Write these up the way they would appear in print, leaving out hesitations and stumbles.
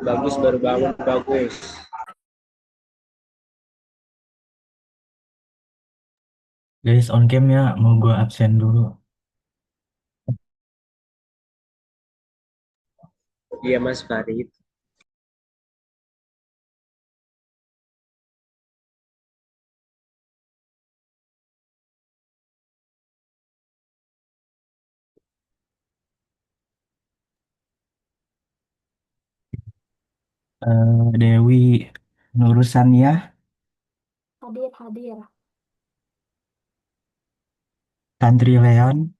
Bagus, baru bangun, bagus. Guys, on cam ya, mau gue absen dulu. Iya Mas Farid. Dewi Nurusan ya, Hadir, hadir. Tantri Leon,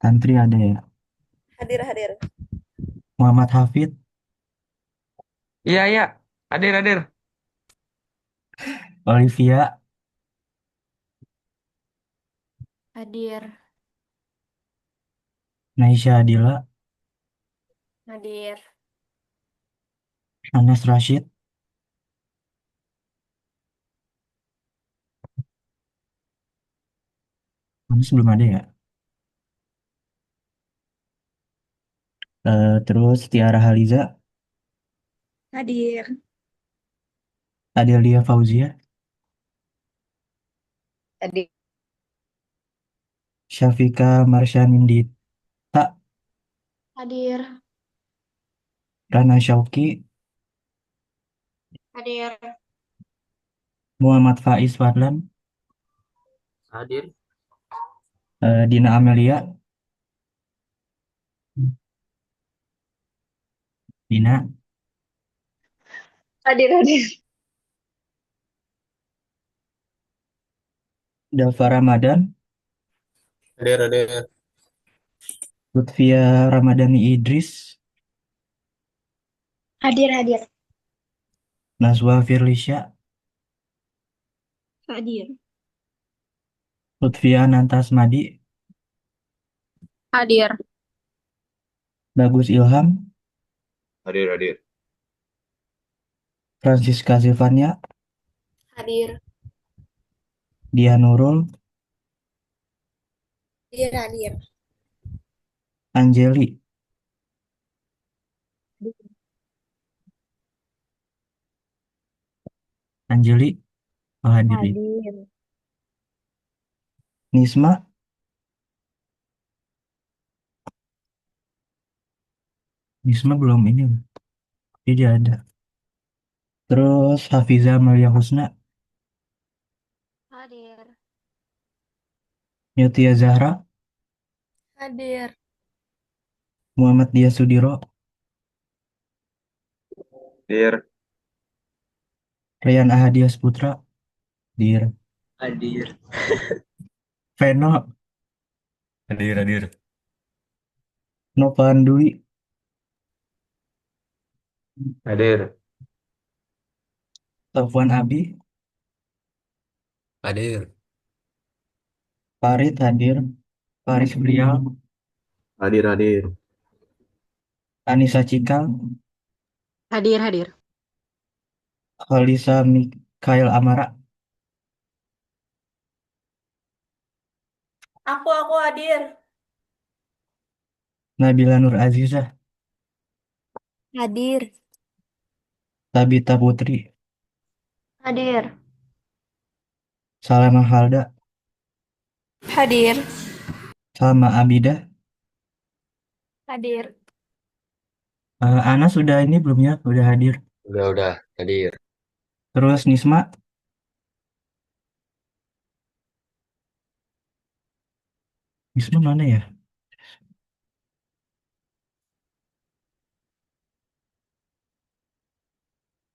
Tantri ada ya, Hadir, hadir. Muhammad Hafid, Iya, iya. Hadir, hadir. Olivia, Hadir, Naisha Adila, hadir. Anas Rashid, Anas belum ada ya. Terus Tiara Haliza, Hadir. Adelia Fauzia, Hadir. Syafika Marshanindita, Hadir, Rana Syauki, hadir. Muhammad Faiz Fadlan, Hadir. Dina Amelia, Dina, Hadir, hadir. Dava Ramadan, Hadir, hadir. Lutfia Ramadhani Idris, Hadir, hadir. Nazwa Firlisya, Hadir. Lutfia Nantasmadi, Hadir. Bagus Ilham, Hadir, hadir. Francisca Zevania, Hadir. Dia Nurul, Hadir, hadir. Anjeli, Anjeli, oh, hadir ya. Hadir. Nisma, Nisma belum ini, tapi dia ada. Terus Hafiza Malia Husna, Hadir. Mutia Zahra, Hadir. Muhammad Dia Sudiro, Hadir. Rian Ahadias Putra, Dir, Hadir. Veno, Hadir, hadir. Novan Dwi, Hadir. Taufan Abi, Hadir. Farid hadir, Faris Brial, Hadir, hadir. Anissa Cikal, Hadir, hadir. Khalisa Mikael Amara, Aku hadir. Nabila Nur Azizah, Hadir. Tabita Putri, Hadir. Salama Halda, Hadir. Salma Abidah, Hadir. Anas sudah ini belum ya, udah hadir. Udah, hadir. Terus Nisma, Nisma mana ya?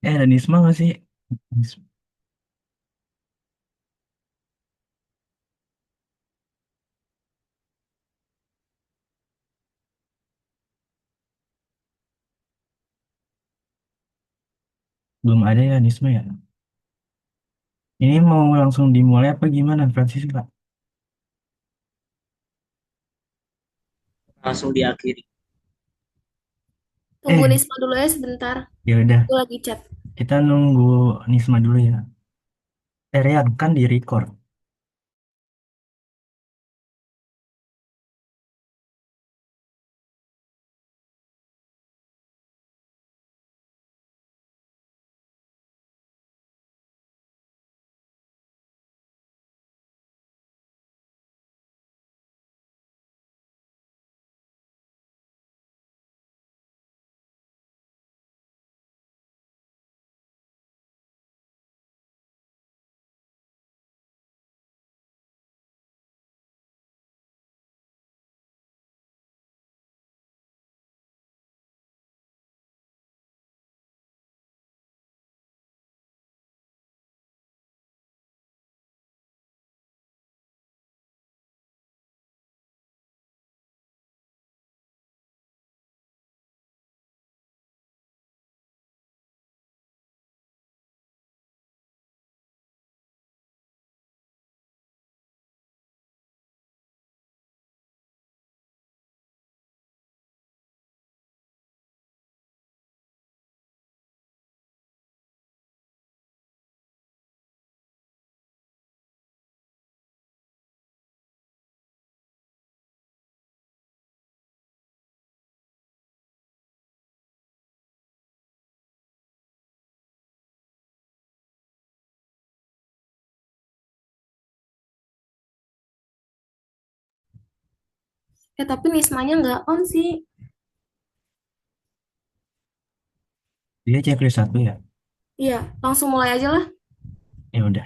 Ada Nisma nggak sih? Belum ada ya Nisma ya. Ini mau langsung dimulai apa gimana Francisca? Langsung diakhiri. Tunggu Eh, Nisma dulu ya sebentar. ya udah, Aku lagi chat. kita nunggu Nisma dulu ya. Rian kan di record. Tapi Nismanya nggak on sih. Dia checklist satu ya. Iya, langsung mulai aja lah. Ya udah,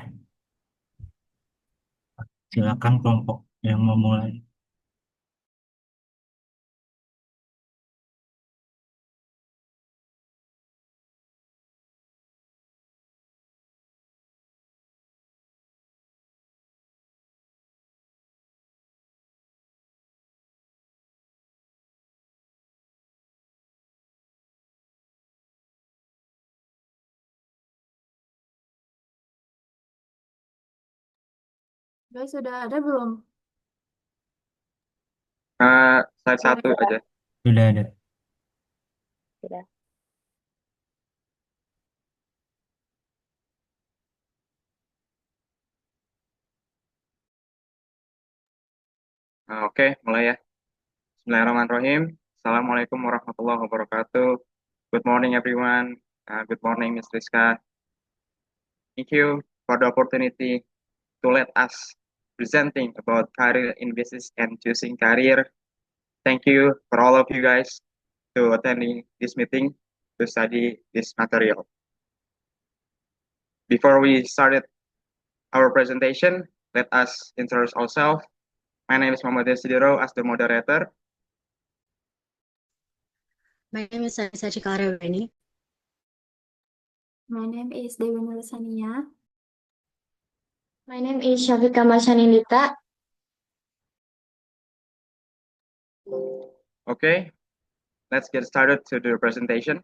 silakan kelompok yang mau mulai. Guys, sudah ada belum? Slide satu aja. Sudah ada. Sudah. Oke, mulai ya. Bismillahirrahmanirrahim. Assalamualaikum warahmatullahi wabarakatuh. Good morning, everyone. Good morning, Ms. Rizka. Thank you for the opportunity to let us presenting about career in business and choosing career. Thank you for all of you guys to attending this meeting to study this material. Before we started our presentation, let us introduce ourselves. My name is Muhammad Desidero as the moderator. My name is Anissa Cikarawini. My name is Dewi Nulisania. My name is Syafika Marsanindita. Okay, let's get started to the presentation.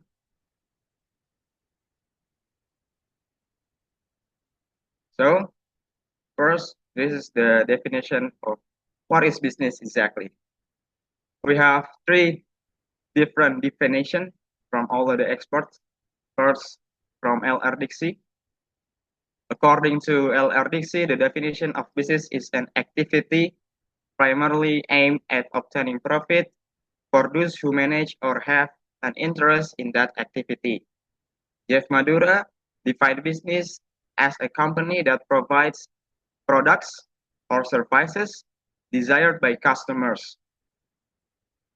So, first, this is the definition of what is business exactly. We have three different definitions from all of the experts. First, from LR Dixie. According to LR Dixie, the definition of business is an activity primarily aimed at obtaining profit for those who manage or have an interest in that activity. Jeff Madura defined business as a company that provides products or services desired by customers.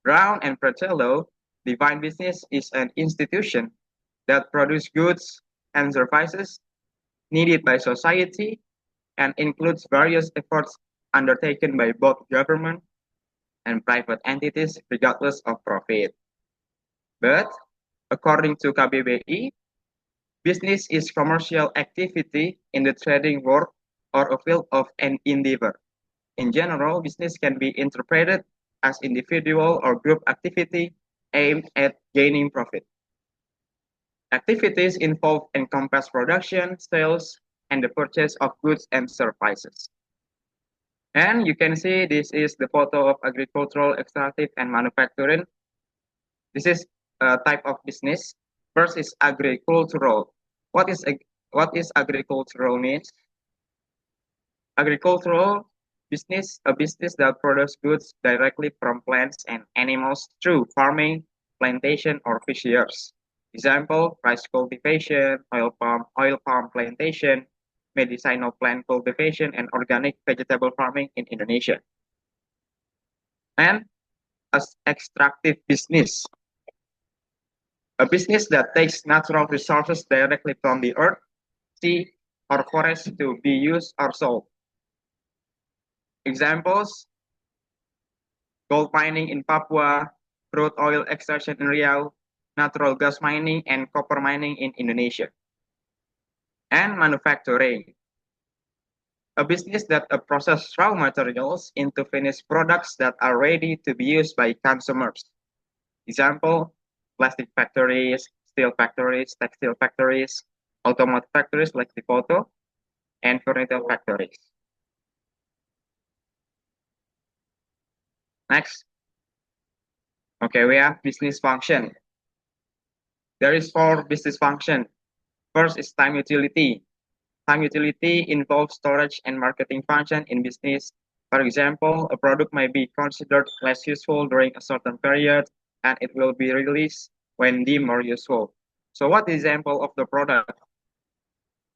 Brown and Fratello define business is an institution that produces goods and services needed by society and includes various efforts undertaken by both government and private entities regardless of profit. But according to KBBI, business is commercial activity in the trading world or a field of an endeavor. In general, business can be interpreted as individual or group activity aimed at gaining profit. Activities involved encompass production, sales, and the purchase of goods and services. And you can see this is the photo of agricultural, extractive, and manufacturing. This is a type of business. First is agricultural. What is agricultural means? Agricultural business, a business that produces goods directly from plants and animals through farming, plantation, or fisheries. Example, rice cultivation, oil palm plantation, medicinal plant cultivation, and organic vegetable farming in Indonesia. And as extractive business, a business that takes natural resources directly from the earth, sea, or forest to be used or sold. Examples, gold mining in Papua, crude oil extraction in Riau, natural gas mining, and copper mining in Indonesia. And manufacturing, a business that processes raw materials into finished products that are ready to be used by consumers. Example, plastic factories, steel factories, textile factories, automotive factories like the photo, and furniture factories. Next. Okay, we have business function. There is 4 business function. First is time utility. Time utility involves storage and marketing function in business. For example, a product may be considered less useful during a certain period, and it will be released when deemed more useful. So what is example of the product?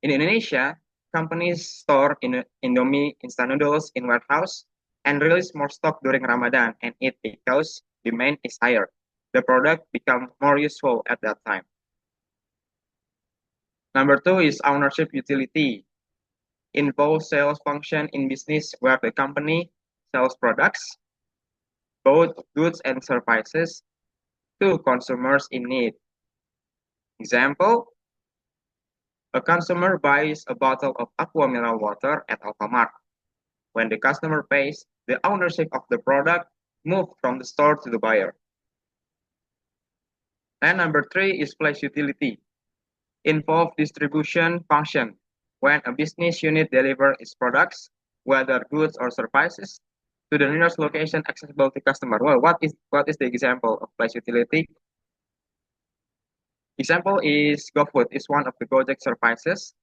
In Indonesia, companies store Indomie instant noodles in warehouse and release more stock during Ramadan and Eid because demand is higher. The product becomes more useful at that time. Number two is ownership utility. Involves sales function in business where the company sells products, both goods and services, to consumers in need. Example, a consumer buys a bottle of aqua mineral water at Alfamart. When the customer pays, the ownership of the product moves from the store to the buyer. And number three is place utility. Involve distribution function. When a business unit delivers its products, whether goods or services, to the nearest location accessible to customer. Well, what is the example of place utility? Example is GoFood is one of the Gojek services.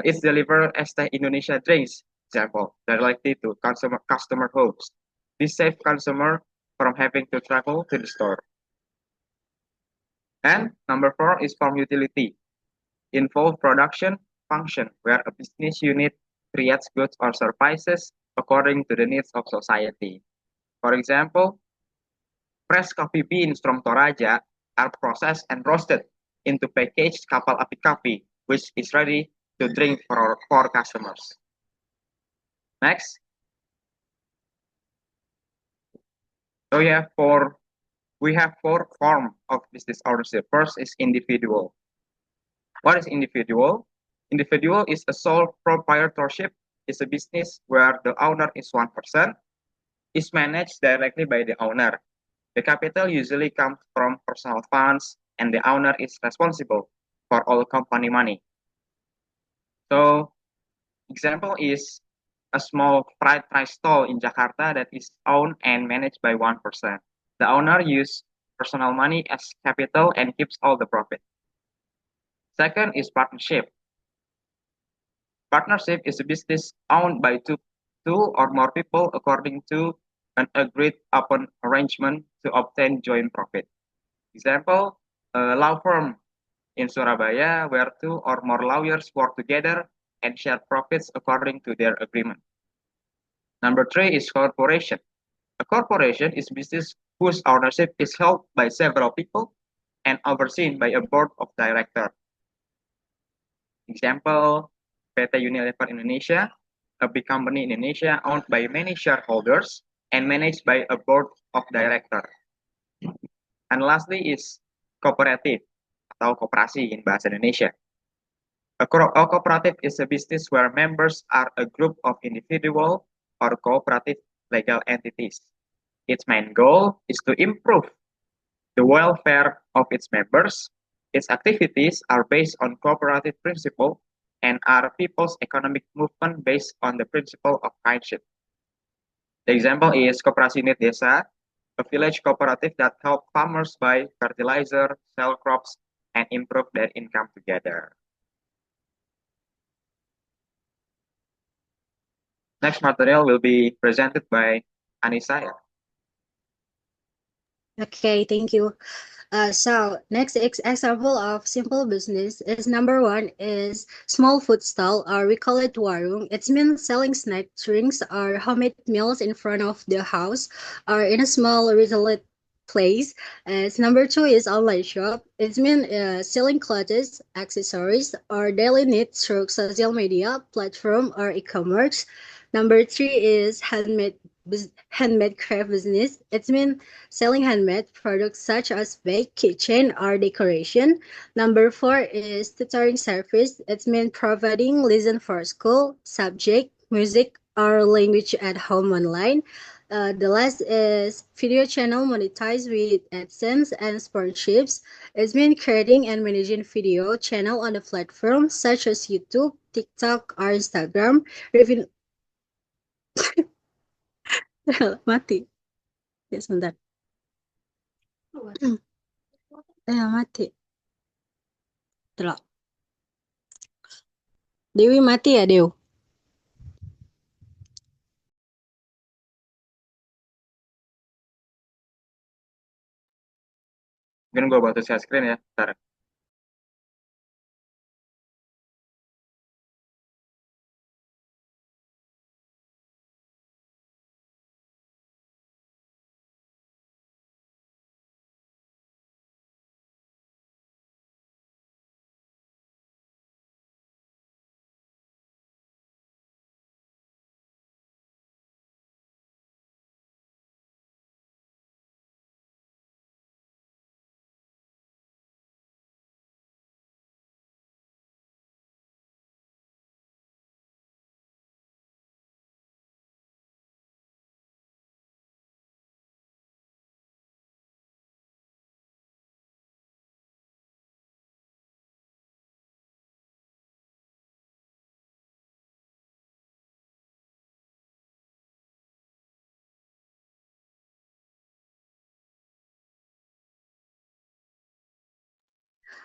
It's delivered as the Indonesia drinks, example, directly to customer homes. This saves consumer from having to travel to the store. And number four is form utility. Involve production function where a business unit creates goods or services according to the needs of society. For example, fresh coffee beans from Toraja are processed and roasted into packaged Kapal Api coffee, which is ready to drink for customers. Next. So we have four forms of business ownership. First is individual. What is individual? Individual is a sole proprietorship. It's a business where the owner is one person, is managed directly by the owner. The capital usually comes from personal funds, and the owner is responsible for all company money. So, example is a small fried rice stall in Jakarta that is owned and managed by one person. The owner uses personal money as capital and keeps all the profit. Second is partnership. Partnership is a business owned by two or more people according to an agreed upon arrangement to obtain joint profit. Example, a law firm in Surabaya where two or more lawyers work together and share profits according to their agreement. Number three is corporation. A corporation is business whose ownership is held by several people and overseen by a board of directors. Example, PT Unilever Indonesia, a big company in Indonesia owned by many shareholders and managed by a board of directors. And lastly is cooperative atau koperasi in bahasa Indonesia. A cooperative is a business where members are a group of individual or cooperative legal entities. Its main goal is to improve the welfare of its members. Its activities are based on cooperative principle and are people's economic movement based on the principle of kinship. The example is Koperasi Unit Desa, a village cooperative that helps farmers buy fertilizer, sell crops, and improve their income together. Next material will be presented by Anissa. Okay, thank you. So next example of simple business is number one is small food stall, or we call it warung. It means selling snack drinks or homemade meals in front of the house or in a small retail place. As number two is online shop. It means selling clothes, accessories, or daily needs through social media platform or e-commerce. Number three is handmade craft business. It means selling handmade products such as bake, kitchen, or decoration. Number four is tutoring service. It means providing lesson for school, subject, music, or language at home online. The last is video channel monetized with AdSense and sponsorships. It means creating and managing video channel on the platform such as YouTube, TikTok, or Instagram. Mati. Ya, sebentar. Mati. Terus. Dewi mati ya, Dew? Mungkin gue bantu share screen ya. Bentar.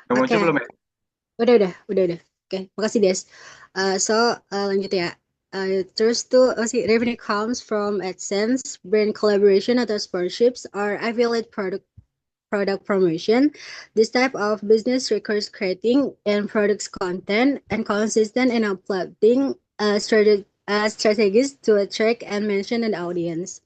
Udah muncul Oke. belum ya? Udah. Oke, makasih Des. Lanjut ya. Terus tuh revenue comes from AdSense, brand collaboration atau sponsorships, or affiliate product promotion. This type of business requires creating and products content and consistent in uploading strategies to attract and mention an audience.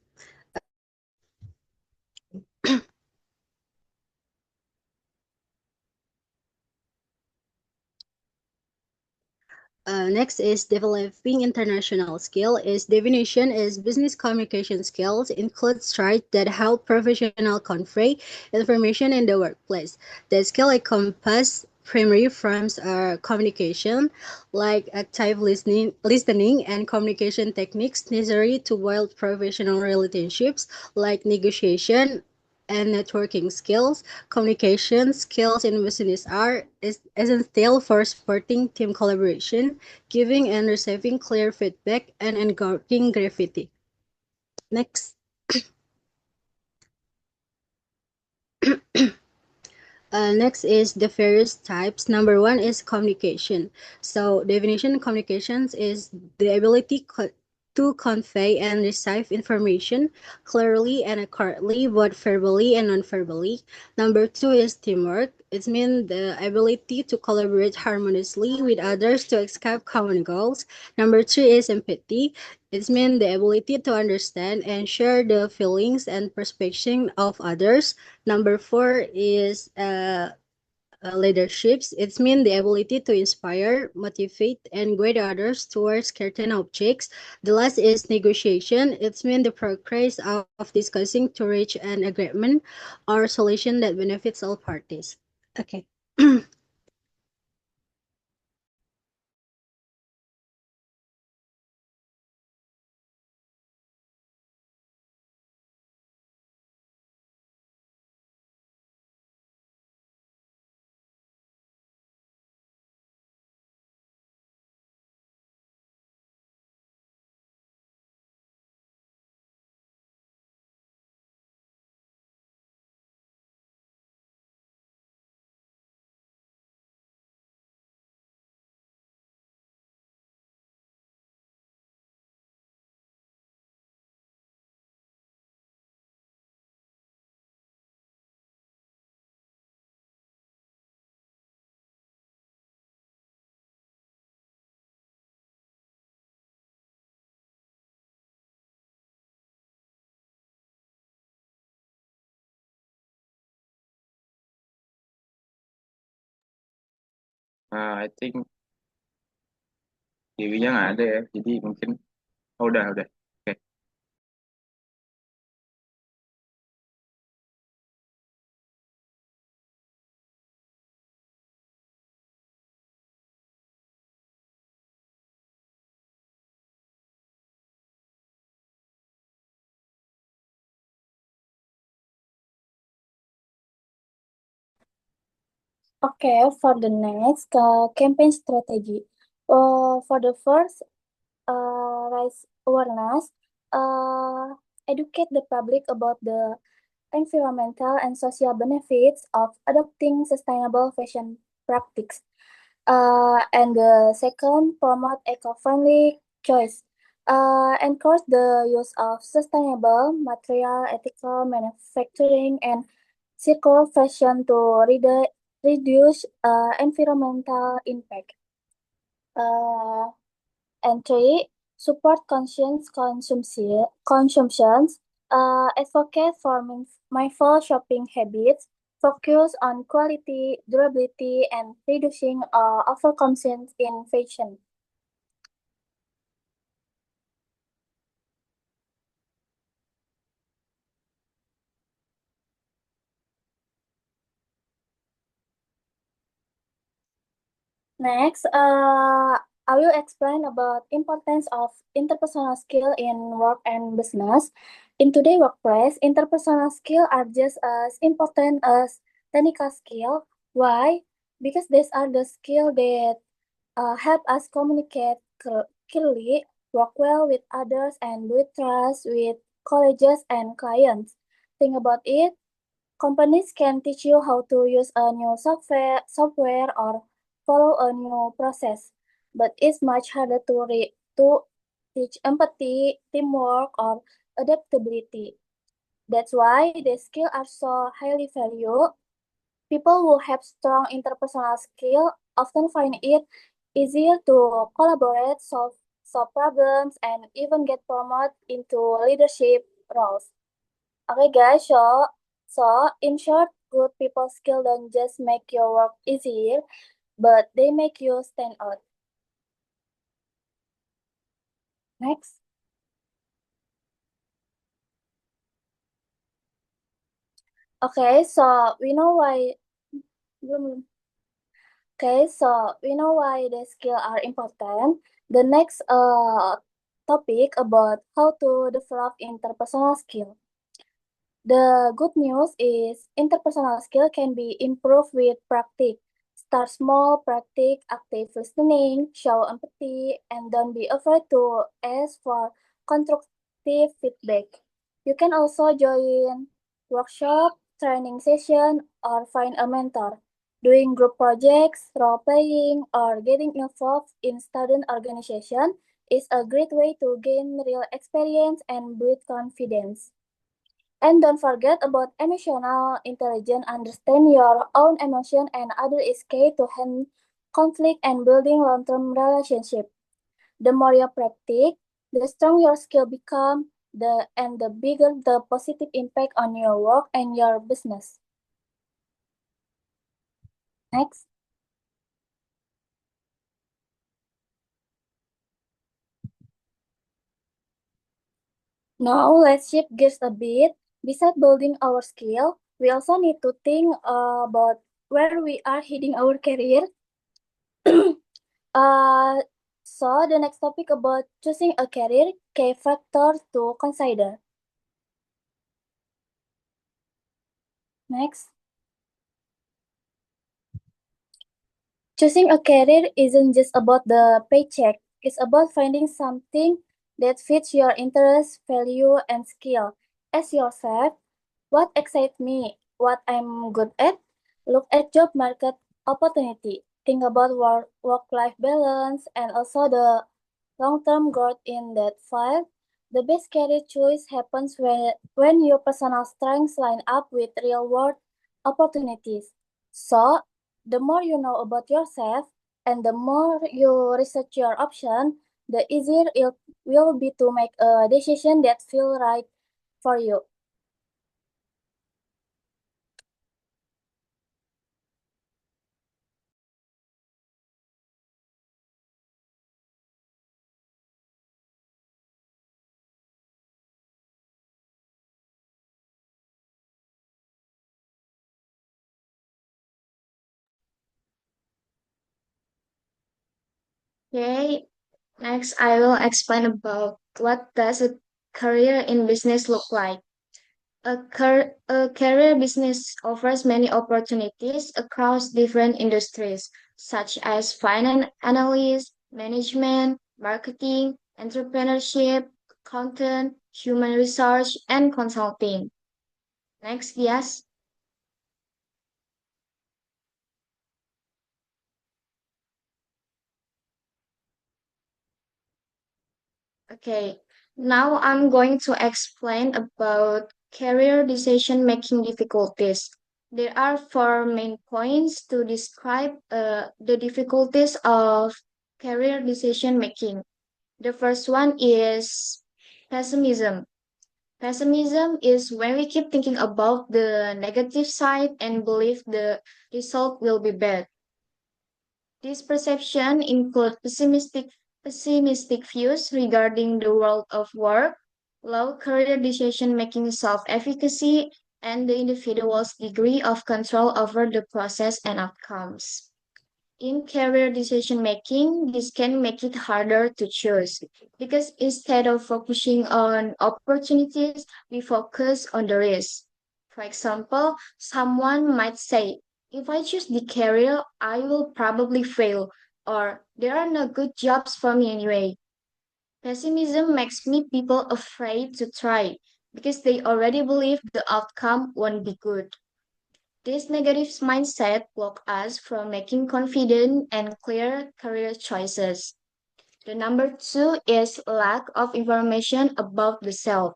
Next is developing international skill. Its definition is business communication skills includes traits that help professional convey information in the workplace. The skill encompass primary forms of communication, like active listening and communication techniques necessary to build professional relationships, like negotiation and networking skills. Communication skills in business are essential for supporting team collaboration, giving and receiving clear feedback, and encouraging creativity. Next. Next is the various types. Number one is communication. So definition communications is the ability to convey and receive information clearly and accurately, both verbally and non-verbally. Number two is teamwork. It means the ability to collaborate harmoniously with others to achieve common goals. Number three is empathy. It means the ability to understand and share the feelings and perspectives of others. Number four is leaderships. It means the ability to inspire, motivate, and guide others towards certain objects. The last is negotiation. It means the progress of discussing to reach an agreement or solution that benefits all parties. Okay. I think Dewinya nggak ada ya, jadi mungkin udah. Oke. Okay, for the next campaign strategy. For the first, raise awareness, educate the public about the environmental and social benefits of adopting sustainable fashion practices. And the second, promote eco-friendly choice. Encourage the use of sustainable material, ethical manufacturing, and circular fashion to reduce environmental impact. And three, support conscious consumptions, advocate for mindful shopping habits, focus on quality, durability, and reducing overconsumption in fashion. Next, I will explain about importance of interpersonal skill in work and business. In today's workplace, interpersonal skill are just as important as technical skill. Why? Because these are the skill that help us communicate clearly, work well with others, and build trust with colleagues and clients. Think about it. Companies can teach you how to use a new software or follow a new process, but it's much harder to teach empathy, teamwork, or adaptability. That's why the skills are so highly valued. People who have strong interpersonal skill often find it easier to collaborate, solve problems, and even get promoted into leadership roles. Okay, guys, so in short, good people skill don't just make your work easier, but they make you stand out. Next. Okay, so we know why. belum- Okay, so we know why the skill are important. The next topic about how to develop interpersonal skill. The good news is interpersonal skill can be improved with practice. Start small, practice active listening, show empathy, and don't be afraid to ask for constructive feedback. You can also join workshop, training session, or find a mentor. Doing group projects, role playing, or getting involved in student organization is a great way to gain real experience and build confidence. And don't forget about emotional intelligence. Understand your own emotion and other is key to handle conflict and building long-term relationship. The more you practice, the stronger your skill become, the bigger the positive impact on your work and your business. Next. Now let's shift gears a bit. Besides building our skill, we also need to think about where we are heading our career. Uh, so the next topic about choosing a career, key factors to consider. Next. Choosing a career isn't just about the paycheck. It's about finding something that fits your interests, value, and skill. Ask yourself, what excites me? What I'm good at? Look at job market opportunity. Think about work-life balance and also the long-term growth in that field. The best career choice happens when your personal strengths line up with real-world opportunities. So, the more you know about yourself and the more you research your option, the easier it will be to make a decision that feels right for you. Okay, next I will explain about what does a career in business look like. A career business offers many opportunities across different industries, such as finance analyst, management, marketing, entrepreneurship, content, human research, and consulting. Next, yes. Okay, now I'm going to explain about career decision making difficulties. There are four main points to describe the difficulties of career decision making. The first one is pessimism. Pessimism is when we keep thinking about the negative side and believe the result will be bad. This perception includes pessimistic views regarding the world of work, low career decision-making self-efficacy, and the individual's degree of control over the process and outcomes. In career decision-making, this can make it harder to choose because instead of focusing on opportunities, we focus on the risk. For example, someone might say, if I choose the career, I will probably fail, or there are no good jobs for me anyway. Pessimism makes me people afraid to try because they already believe the outcome won't be good. This negative mindset blocks us from making confident and clear career choices. The number two is lack of information about the self.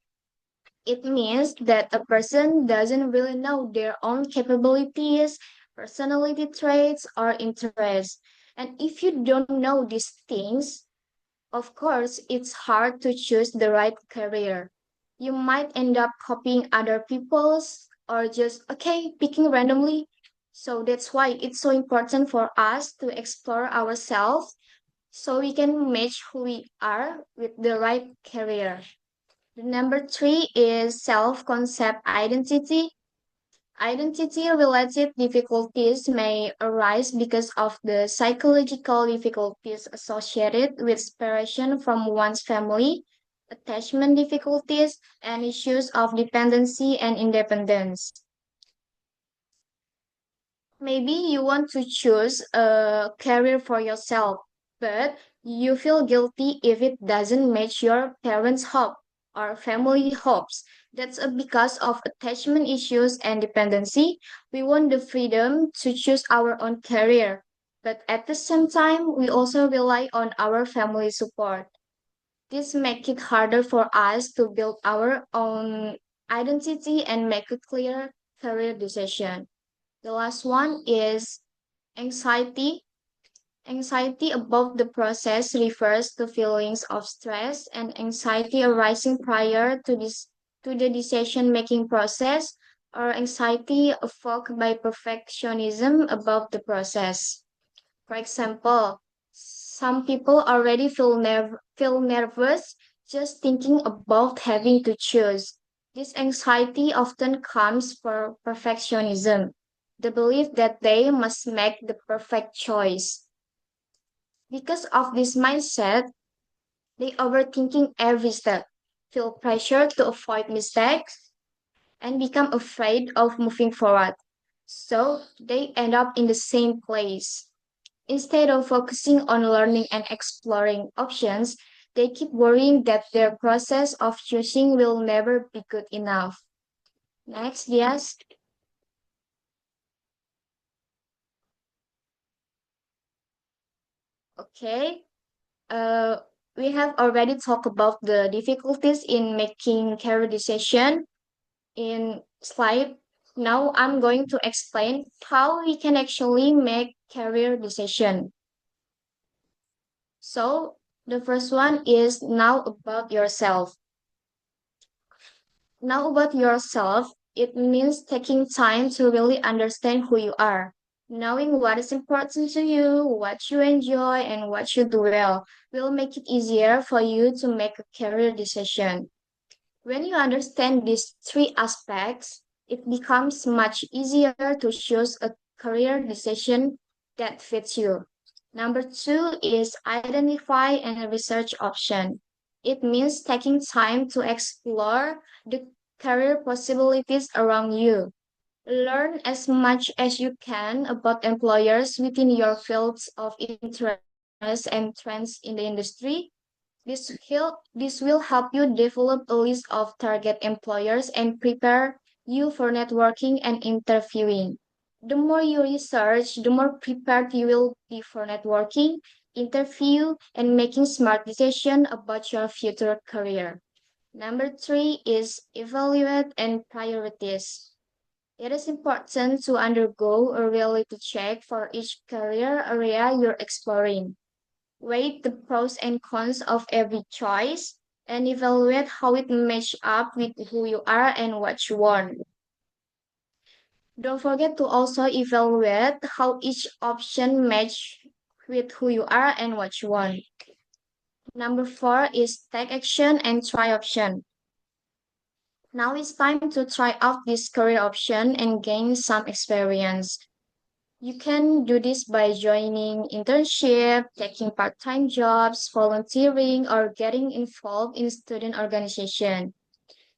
It means that a person doesn't really know their own capabilities, personality traits, or interests. And if you don't know these things, of course, it's hard to choose the right career. You might end up copying other people's or just, okay, picking randomly. So that's why it's so important for us to explore ourselves so we can match who we are with the right career. The number three is self-concept identity. Identity-related difficulties may arise because of the psychological difficulties associated with separation from one's family, attachment difficulties, and issues of dependency and independence. Maybe you want to choose a career for yourself, but you feel guilty if it doesn't match your parents' hope or family hopes. That's because of attachment issues and dependency. We want the freedom to choose our own career, but at the same time, we also rely on our family support. This makes it harder for us to build our own identity and make a clear career decision. The last one is anxiety. Anxiety about the process refers to feelings of stress and anxiety arising prior to the decision-making process or anxiety evoked by perfectionism about the process. For example, some people already feel nervous just thinking about having to choose. This anxiety often comes from perfectionism, the belief that they must make the perfect choice. Because of this mindset, they overthinking every step, feel pressure to avoid mistakes, and become afraid of moving forward. So they end up in the same place. Instead of focusing on learning and exploring options, they keep worrying that their process of choosing will never be good enough. Next, yes. Okay. Uh, we have already talked about the difficulties in making career decision in slide. Now I'm going to explain how we can actually make career decision. So the first one is now about yourself. Now about yourself, it means taking time to really understand who you are. Knowing what is important to you, what you enjoy, and what you do well will make it easier for you to make a career decision. When you understand these three aspects, it becomes much easier to choose a career decision that fits you. Number two is identify and research option. It means taking time to explore the career possibilities around you. Learn as much as you can about employers within your fields of interest and trends in the industry. This will help you develop a list of target employers and prepare you for networking and interviewing. The more you research, the more prepared you will be for networking, interview, and making smart decisions about your future career. Number three is evaluate and priorities. It is important to undergo a reality check for each career area you're exploring. Weigh the pros and cons of every choice and evaluate how it matches up with who you are and what you want. Don't forget to also evaluate how each option match with who you are and what you want. Number four is take action and try option. Now it's time to try out this career option and gain some experience. You can do this by joining internship, taking part-time jobs, volunteering, or getting involved in student organization.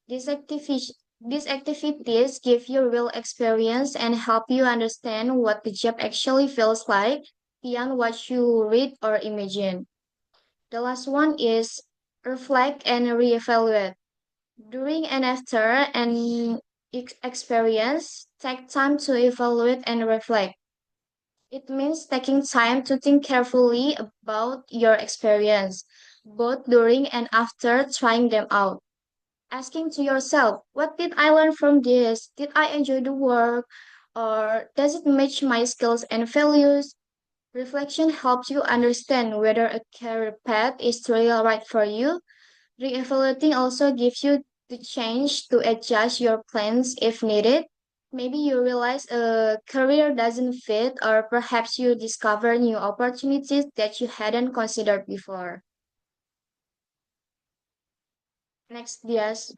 These activities give you real experience and help you understand what the job actually feels like beyond what you read or imagine. The last one is reflect and reevaluate. During and after experience, take time to evaluate and reflect. It means taking time to think carefully about your experience, both during and after trying them out. Asking to yourself, what did I learn from this? Did I enjoy the work? Or does it match my skills and values? Reflection helps you understand whether a career path is truly right for you. Re-evaluating also gives you the chance to adjust your plans if needed. Maybe you realize a career doesn't fit, or perhaps you discover new opportunities that you hadn't considered before. Next, Dias.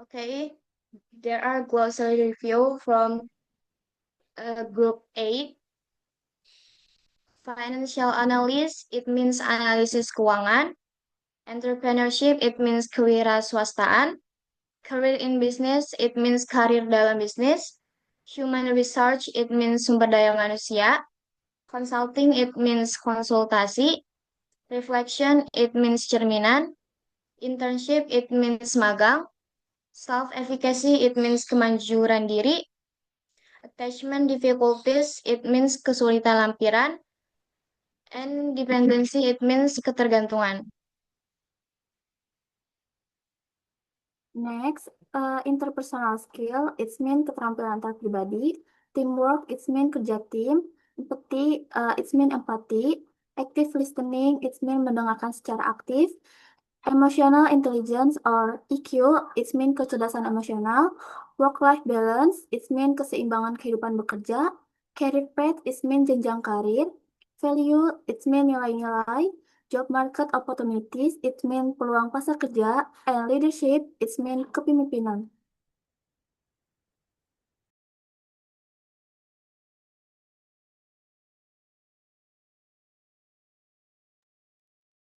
Okay, there are glossary review from group 8. Financial analyst, it means analisis keuangan. Entrepreneurship, it means kewirausahaan. Career in business, it means karir dalam bisnis. Human research, it means sumber daya manusia. Consulting, it means konsultasi. Reflection, it means cerminan. Internship, it means magang. Self-efficacy, it means kemanjuran diri. Attachment difficulties, it means kesulitan lampiran. And dependency, it means ketergantungan. Next, interpersonal skill, it's mean keterampilan antar pribadi. Teamwork, it's mean kerja tim. Empathy, it's mean empati. Active listening, it's mean mendengarkan secara aktif. Emotional intelligence or EQ, it's mean kecerdasan emosional. Work-life balance, it's mean keseimbangan kehidupan bekerja. Career path, it's mean jenjang karir. Value, it's mean nilai-nilai. Job market opportunities, it mean peluang pasar kerja. And leadership, it's mean kepemimpinan.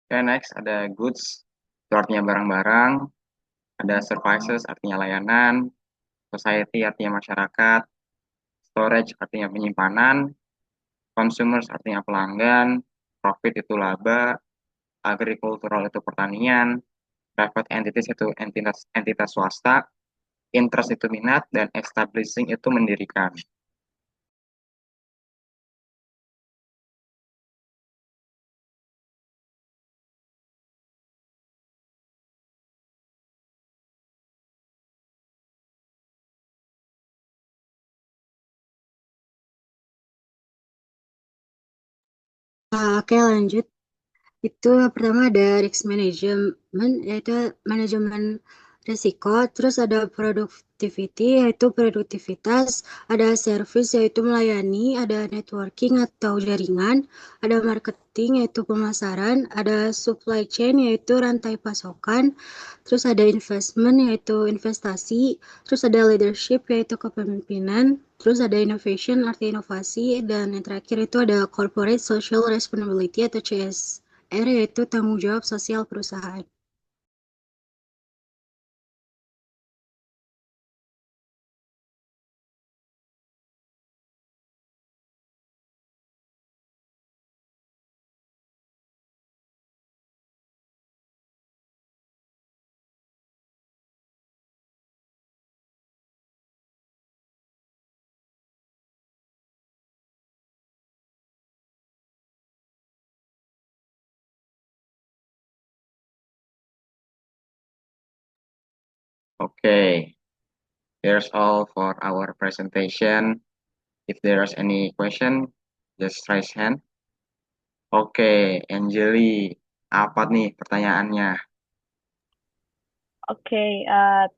Okay, next ada goods, itu artinya barang-barang. Ada services, artinya layanan. Society, artinya masyarakat. Storage, artinya penyimpanan. Consumers, artinya pelanggan. Profit itu laba. Agricultural itu pertanian. Private entities itu entitas swasta. Interest itu minat. Dan establishing itu mendirikan. Oke, lanjut. Itu pertama ada risk management, yaitu manajemen risiko. Terus ada productivity, yaitu produktivitas. Ada service, yaitu melayani. Ada networking atau jaringan. Ada marketing, yaitu pemasaran. Ada supply chain, yaitu rantai pasokan. Terus ada investment, yaitu investasi. Terus ada leadership, yaitu kepemimpinan. Terus ada innovation, arti inovasi. Dan yang terakhir itu ada corporate social responsibility atau CSR, yaitu tanggung jawab sosial perusahaan. Okay, there's all for our presentation. If there's any question, just raise hand. Oke, Angeli, apa nih pertanyaannya? Okay,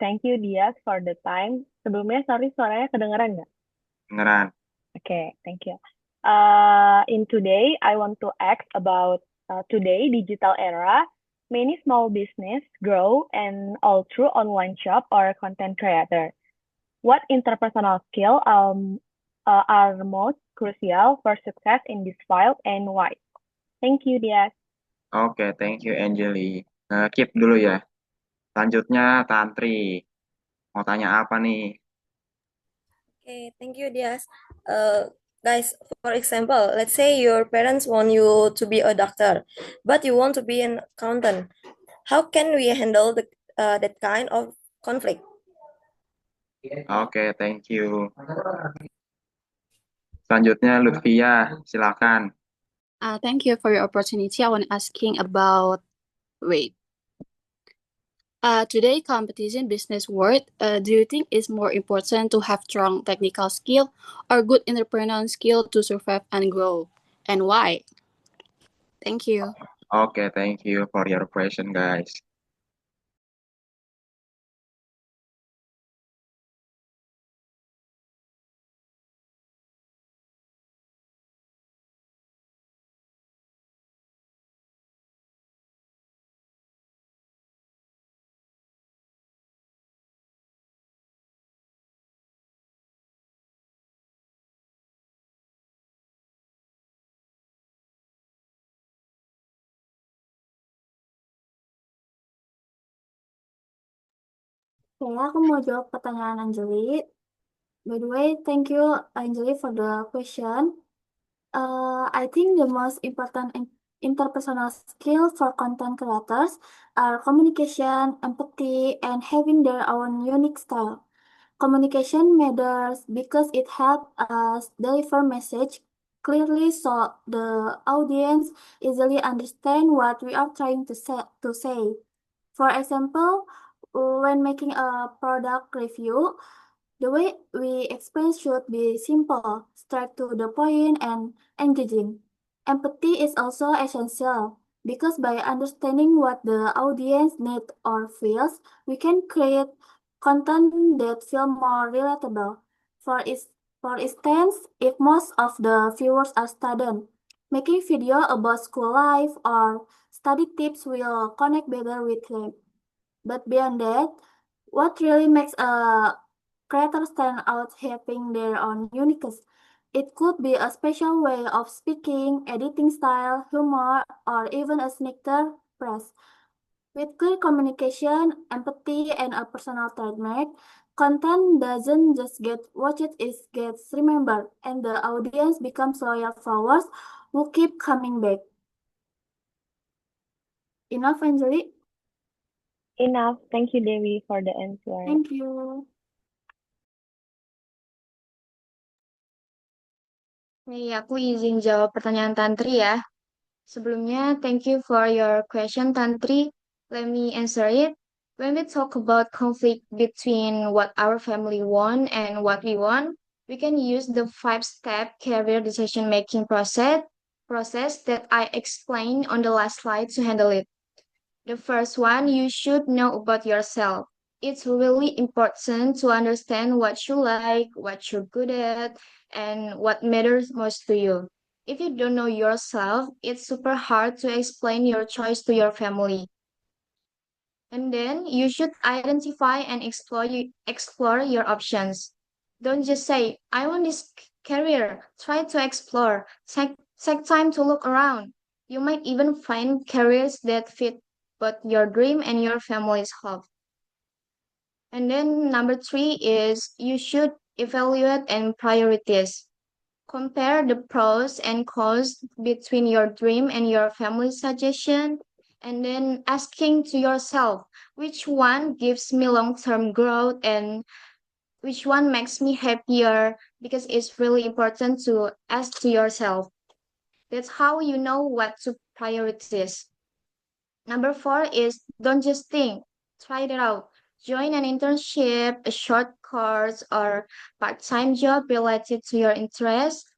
thank you Dias for the time. Sebelumnya, sorry suaranya kedengeran nggak? Beneran. Okay, thank you. In today, I want to ask about today digital era. Many small business grow and all through online shop or content creator. What interpersonal skill are most crucial for success in this field and why? Thank you, Dias. Oke, thank you, Angeli. Keep dulu ya. Selanjutnya, Tantri. Mau tanya apa nih? Okay, thank you, Dias. Guys, for example, let's say your parents want you to be a doctor, but you want to be an accountant. How can we handle that kind of conflict? Oke, thank you. Selanjutnya Lutfia, silakan. Thank you for your opportunity. I want asking about wait. Today competition business world, do you think it's more important to have strong technical skill or good entrepreneurial skill to survive and grow? And why? Thank you. Oke, thank you for your question, guys. Oke, aku mau jawab pertanyaan Anjali. By the way, thank you Anjali for the question. I think the most important interpersonal skill for content creators are communication, empathy, and having their own unique style. Communication matters because it helps us deliver message clearly so the audience easily understand what we are trying to say. For example, when making a product review, the way we explain should be simple, straight to the point, and engaging. Empathy is also essential because by understanding what the audience needs or feels, we can create content that feel more relatable. For instance, if most of the viewers are students, making video about school life or study tips will connect better with them. But beyond that, what really makes a creator stand out having their own uniqueness? It could be a special way of speaking, editing style, humor, or even a sneaker press. With clear communication, empathy, and a personal trademark, content doesn't just get watched, it gets remembered, and the audience becomes loyal followers who keep coming back. Enough, Anjali? Enough. Thank you, Dewi, for the answer. Thank you. Nih, aku izin jawab pertanyaan Tantri ya. Sebelumnya, thank you for your question, Tantri. Let me answer it. When we talk about conflict between what our family want and what we want, we can use the 5-step career decision-making process that I explained on the last slide to handle it. The first one, you should know about yourself. It's really important to understand what you like, what you're good at, and what matters most to you. If you don't know yourself, it's super hard to explain your choice to your family. And then you should identify and explore your options. Don't just say, I want this career. Try to explore. Take time to look around. You might even find careers that fit both your dream and your family's hope. And then number 3 is you should evaluate and prioritize. Compare the pros and cons between your dream and your family's suggestion, and then asking to yourself, which one gives me long-term growth and which one makes me happier, because it's really important to ask to yourself. That's how you know what to prioritize. Number 4 is don't just think, try it out. Join an internship, a short course, or part-time job related to your interests.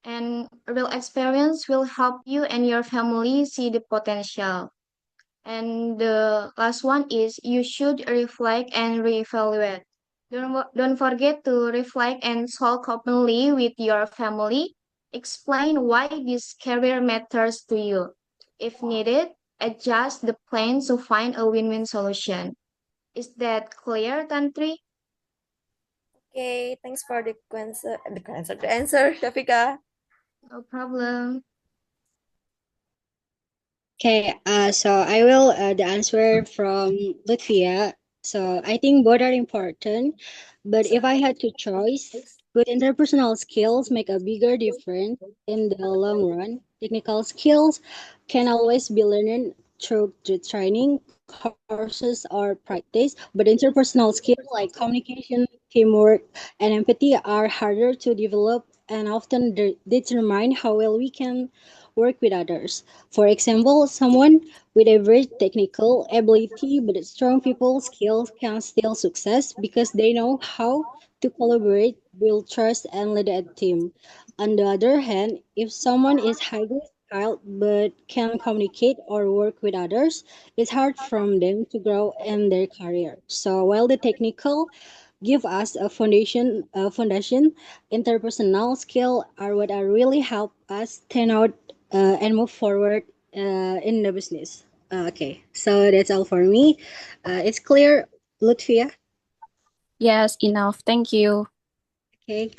And real experience will help you and your family see the potential. And the last one is you should reflect and reevaluate. Don't forget to reflect and talk openly with your family. Explain why this career matters to you. If needed, adjust the plan to find a win-win solution. Is that clear, Tantri? Okay, thanks for the answer, Shafika. No problem. Okay, so I will the answer from Lutfia. So I think both are important, but if I had to choose, Good interpersonal skills make a bigger difference in the long run. Technical skills can always be learned through the training, courses, or practice, but interpersonal skills like communication, teamwork, and empathy are harder to develop and often determine how well we can work with others. For example, someone with average technical ability but strong people skills can still success because they know how to collaborate, build trust, and lead a team. On the other hand, if someone is highly skilled but can communicate or work with others, it's hard for them to grow in their career. So while the technical give us a foundation, interpersonal skill are what are really help us stand out and move forward in the business. Okay, so that's all for me. It's clear, Lutfia. Yes, enough. Thank you. Okay.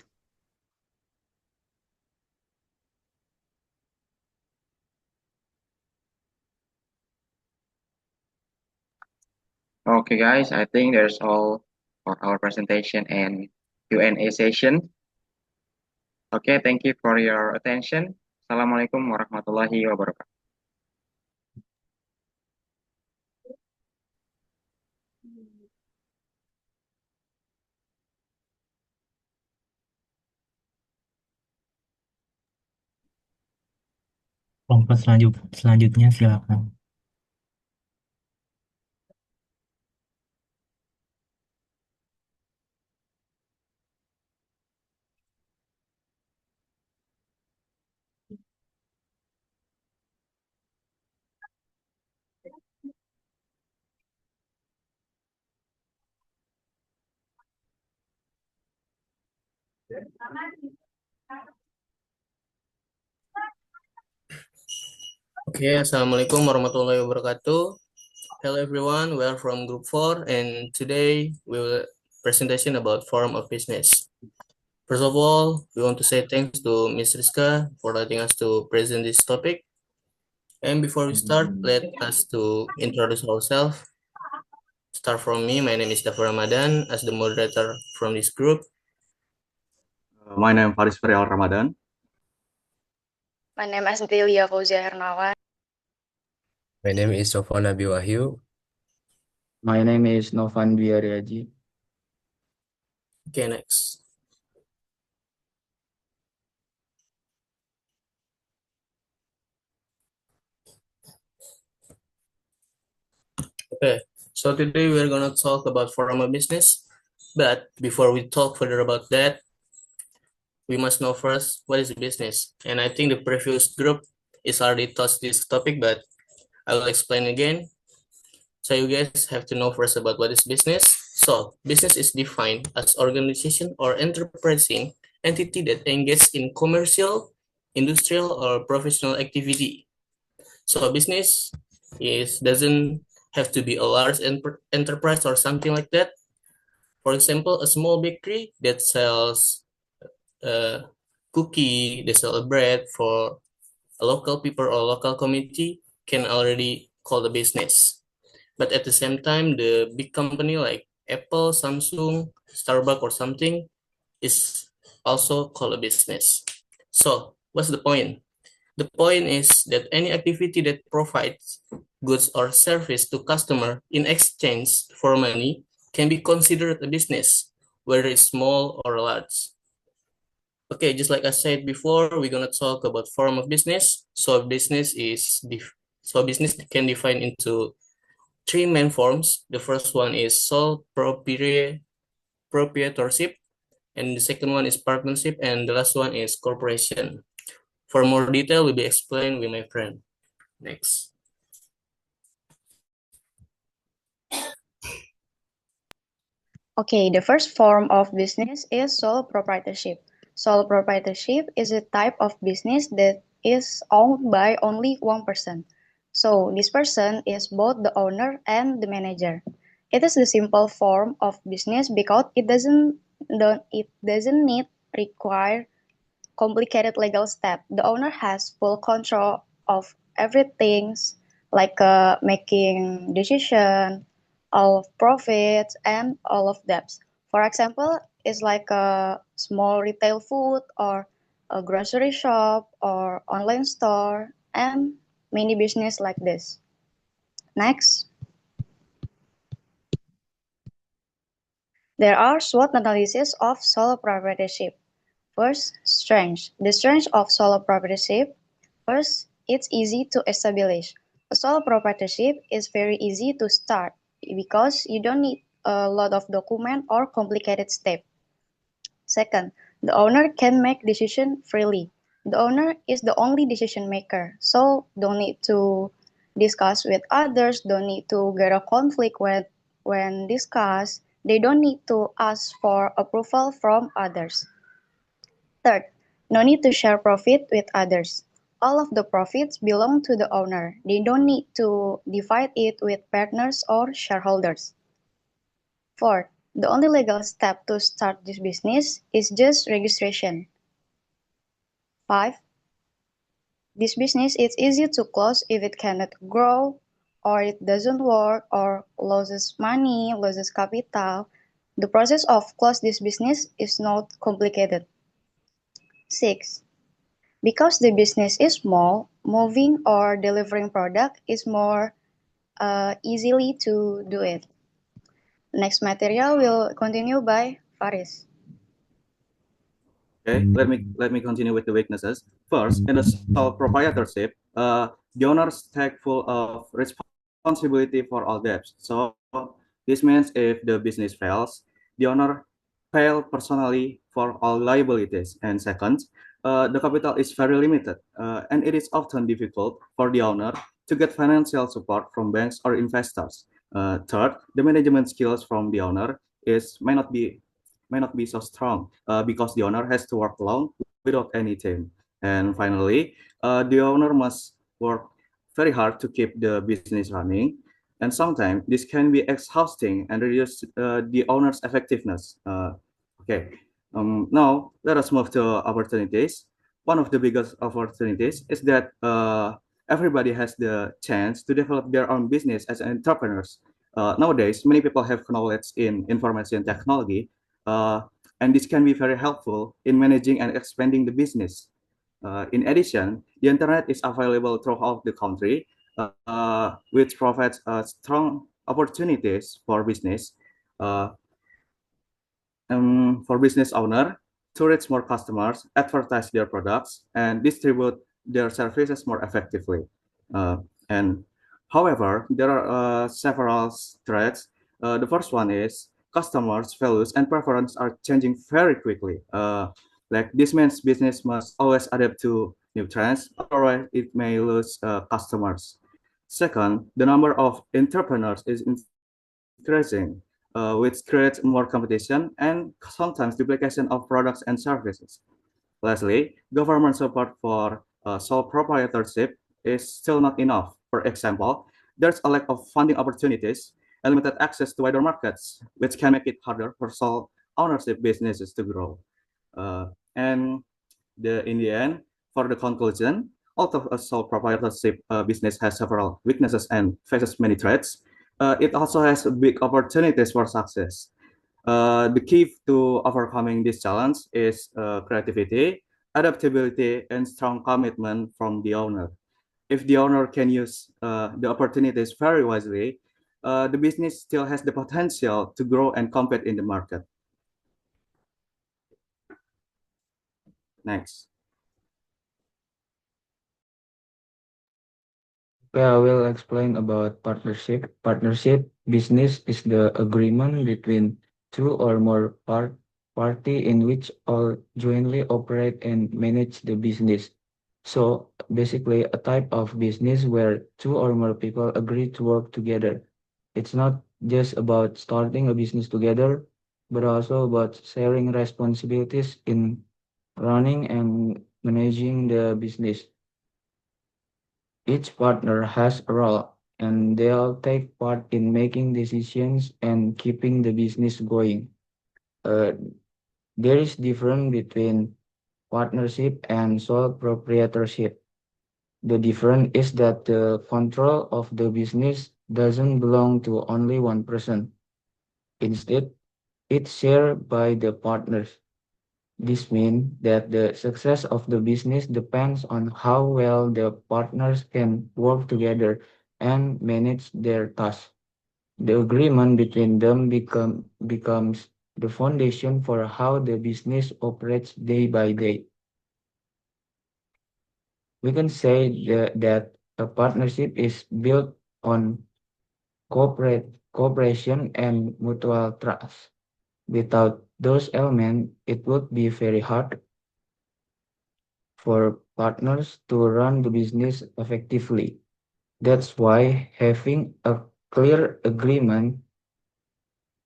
Okay, guys, I think there's all for our presentation and Q&A session. Okay, thank you for your attention. Assalamualaikum warahmatullahi wabarakatuh. Kelompok selanjutnya silakan. Okay, Assalamualaikum warahmatullahi wabarakatuh. Hello everyone, we are from Group 4 and today we will presentation about form of business. First of all, we want to say thanks to Ms. Rizka for letting us to present this topic. And before we start, let us to introduce ourselves. Start from me, my name is Dafur Ramadan as the moderator from this group. My name is Faris Ferial Ramadan. My name is Delia Fauzia Hernawan. My name is Sofwan Abi Wahyu. My name is Novan Biaryaji. Okay, next. Okay, so today we're gonna talk about formal business. But before we talk further about that, we must know first what is business. And I think the previous group is already touched this topic, but I will explain again. So you guys have to know first about what is business. So business is defined as organization or enterprising entity that engages in commercial, industrial, or professional activity. So business doesn't have to be a large enterprise or something like that. For example, a small bakery that sells cookie, they sell bread for a local people or local community can already call a business. But at the same time, the big company like Apple, Samsung, Starbucks, or something is also called a business. So what's the point? The point is that any activity that provides goods or service to customer in exchange for money can be considered a business, whether it's small or large. Okay, just like I said before, we're gonna talk about form of business. So business can define into three main forms. The first one is sole proprietorship, and the second one is partnership, and the last one is corporation. For more detail, will be explained with my friend. Next. Okay, the first form of business is sole proprietorship. Sole proprietorship is a type of business that is owned by only one person. So this person is both the owner and the manager. It is the simple form of business because it doesn't need require complicated legal step. The owner has full control of everything, like making decision, all of profits, and all of debts. For example, is like a small retail food or a grocery shop or online store and many business like this. Next. There are SWOT analysis of solo proprietorship. First, strengths. The strength of solo proprietorship. First, it's easy to establish. A solo proprietorship is very easy to start because you don't need a lot of document or complicated steps. Second, the owner can make decision freely. The owner is the only decision maker, so don't need to discuss with others, don't need to get a conflict when discuss. They don't need to ask for approval from others. Third, no need to share profit with others. All of the profits belong to the owner. They don't need to divide it with partners or shareholders. Fourth, the only legal step to start this business is just registration. 5. This business is easy to close if it cannot grow, or it doesn't work, or loses money, loses capital. The process of close this business is not complicated. 6. Because the business is small, moving or delivering product is more easily to do it. Next material will continue by Faris. Okay, let me continue with the weaknesses. First, in the sole proprietorship, the owners take full of responsibility for all debts. So this means if the business fails, the owner pay personally for all liabilities. And second, the capital is very limited, and it is often difficult for the owner to get financial support from banks or investors. Third, the management skills from the owner may not be so strong because the owner has to work alone without any team. And finally, the owner must work very hard to keep the business running. And sometimes this can be exhausting and reduce the owner's effectiveness. Now let us move to opportunities. One of the biggest opportunities is that everybody has the chance to develop their own business as entrepreneurs. Nowadays, many people have knowledge in information technology, and this can be very helpful in managing and expanding the business. In addition, the internet is available throughout the country, which provides strong opportunities for business owner to reach more customers, advertise their products, and distribute their services more effectively. And however, there are several threats. The first one is customers' values and preference are changing very quickly. Like this means business must always adapt to new trends, otherwise it may lose customers. Second, the number of entrepreneurs is increasing, which creates more competition and sometimes duplication of products and services. Lastly, government support for sole proprietorship is still not enough. For example, there's a lack of funding opportunities and limited access to wider markets, which can make it harder for sole ownership businesses to grow. In the end, for the conclusion, although a sole proprietorship business has several weaknesses and faces many threats, it also has big opportunities for success. The key to overcoming this challenge is creativity, adaptability, and strong commitment from the owner. If the owner can use the opportunities very wisely, the business still has the potential to grow and compete in the market. Next. I will explain about partnership. Partnership business is the agreement between two or more party in which all jointly operate and manage the business. So basically a type of business where two or more people agree to work together. It's not just about starting a business together, but also about sharing responsibilities in running and managing the business. Each partner has a role, and they all take part in making decisions and keeping the business going. Uh, there is difference between partnership and sole proprietorship. The difference is that the control of the business doesn't belong to only one person. Instead, It's shared by the partners. This means that the success of the business depends on how well the partners can work together and manage their tasks. The agreement between them becomes the foundation for how the business operates day by day. We can say that a partnership is built on cooperation and mutual trust. Without those elements, it would be very hard for partners to run the business effectively. That's why having a clear agreement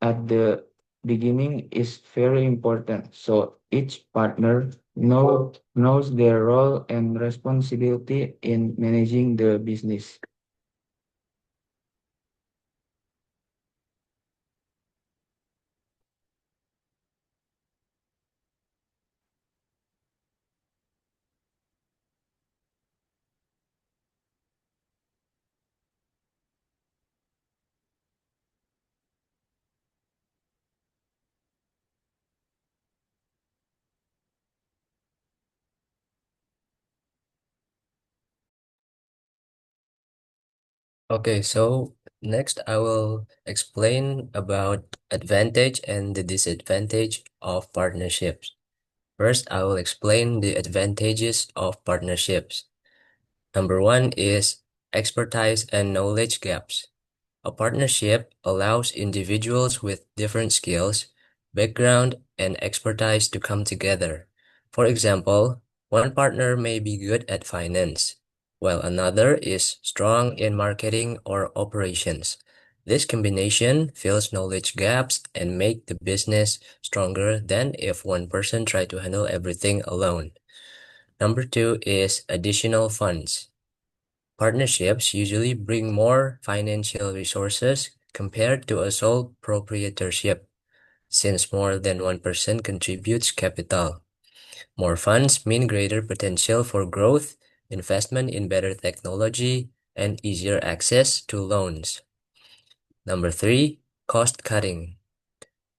at the beginning is very important. So each partner knows their role and responsibility in managing the business. Okay, so next I will explain about advantage and the disadvantage of partnerships. First, I will explain the advantages of partnerships. Number one is expertise and knowledge gaps. A partnership allows individuals with different skills, background, and expertise to come together. For example, one partner may be good at finance, while another is strong in marketing or operations. This combination fills knowledge gaps and make the business stronger than if one person tried to handle everything alone. Number two is additional funds. Partnerships usually bring more financial resources compared to a sole proprietorship, since more than one person contributes capital. More funds mean greater potential for growth, investment in better technology, and easier access to loans. Number three, cost cutting.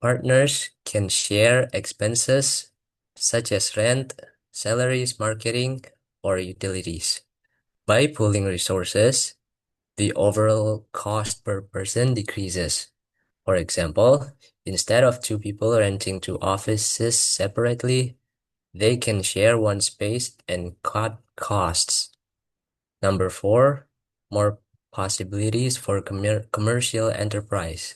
Partners can share expenses such as rent, salaries, marketing, or utilities. By pooling resources, the overall cost per person decreases. For example, instead of two people renting two offices separately, they can share one space and cut costs. Number four, more possibilities for commercial enterprise.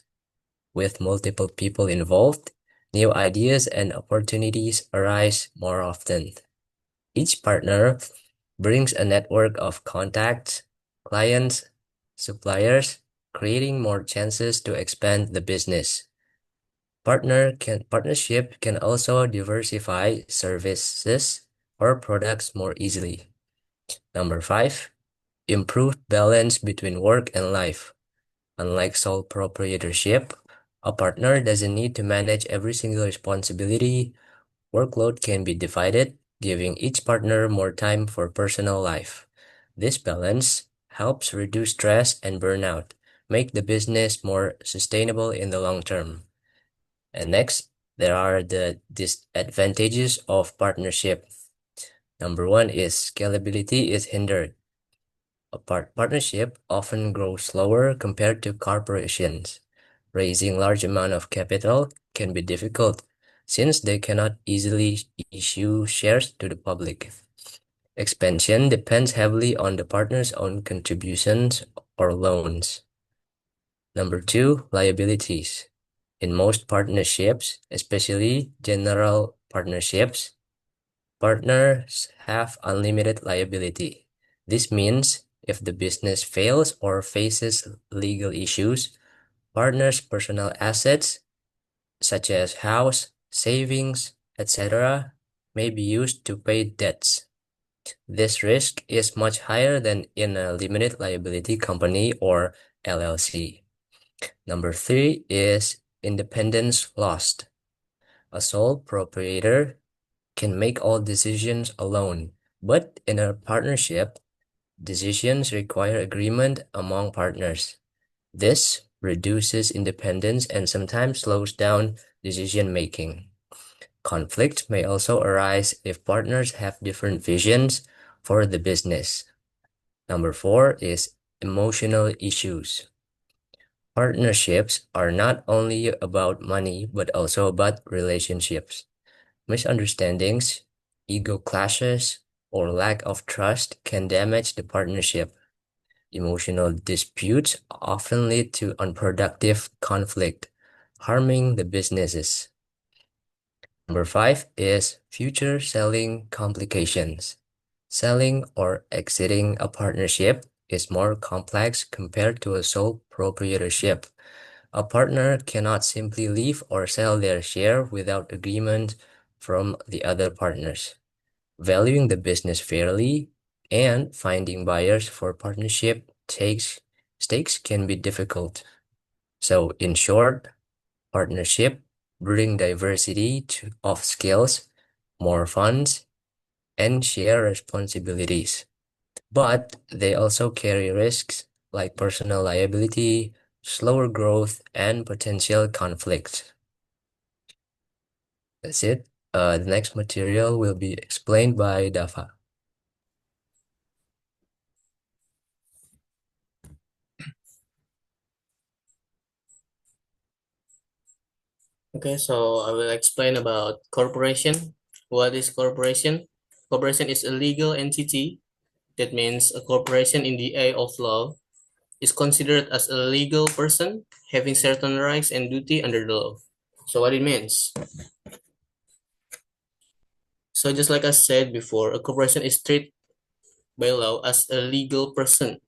With multiple people involved, new ideas and opportunities arise more often. Each partner brings a network of contacts, clients, suppliers, creating more chances to expand the business. Partnership can also diversify services or products more easily. Number five, improved balance between work and life. Unlike sole proprietorship, a partner doesn't need to manage every single responsibility. Workload can be divided, giving each partner more time for personal life. This balance helps reduce stress and burnout, make the business more sustainable in the long term. And next, there are the disadvantages of partnership. Number one is scalability is hindered. A partnership often grows slower compared to corporations. Raising large amount of capital can be difficult since they cannot easily issue shares to the public. Expansion depends heavily on the partner's own contributions or loans. Number two, liabilities. In most partnerships, especially general partnerships, partners have unlimited liability. This means if the business fails or faces legal issues, partners' personal assets, such as house, savings, etc., may be used to pay debts. This risk is much higher than in a limited liability company or LLC. Number three is independence lost. A sole proprietor can make all decisions alone, but in a partnership, decisions require agreement among partners. This reduces independence, and sometimes slows down decision making. Conflict may also arise if partners have different visions for the business. Number 4 is emotional issues. Partnerships are not only about money, but also about relationships. Misunderstandings, ego clashes, or lack of trust can damage the partnership. Emotional disputes often lead to unproductive conflict, harming the businesses. Number 5 is future selling complications. Selling or exiting a partnership is more complex compared to a sole proprietorship. A partner cannot simply leave or sell their share without agreement from the other partners. Valuing the business fairly and finding buyers for partnership stakes can be difficult. So, in short, partnership bring diversity of skills, more funds, and share responsibilities. But they also carry risks like personal liability, slower growth, and potential conflict. That's it. The next material will be explained by Dava. Okay, so I will explain about corporation. What is corporation? Corporation is a legal entity. That means a corporation in the eye of law is considered as a legal person having certain rights and duty under the law. So what it means? So just like I said before, a corporation is treated by law as a legal person.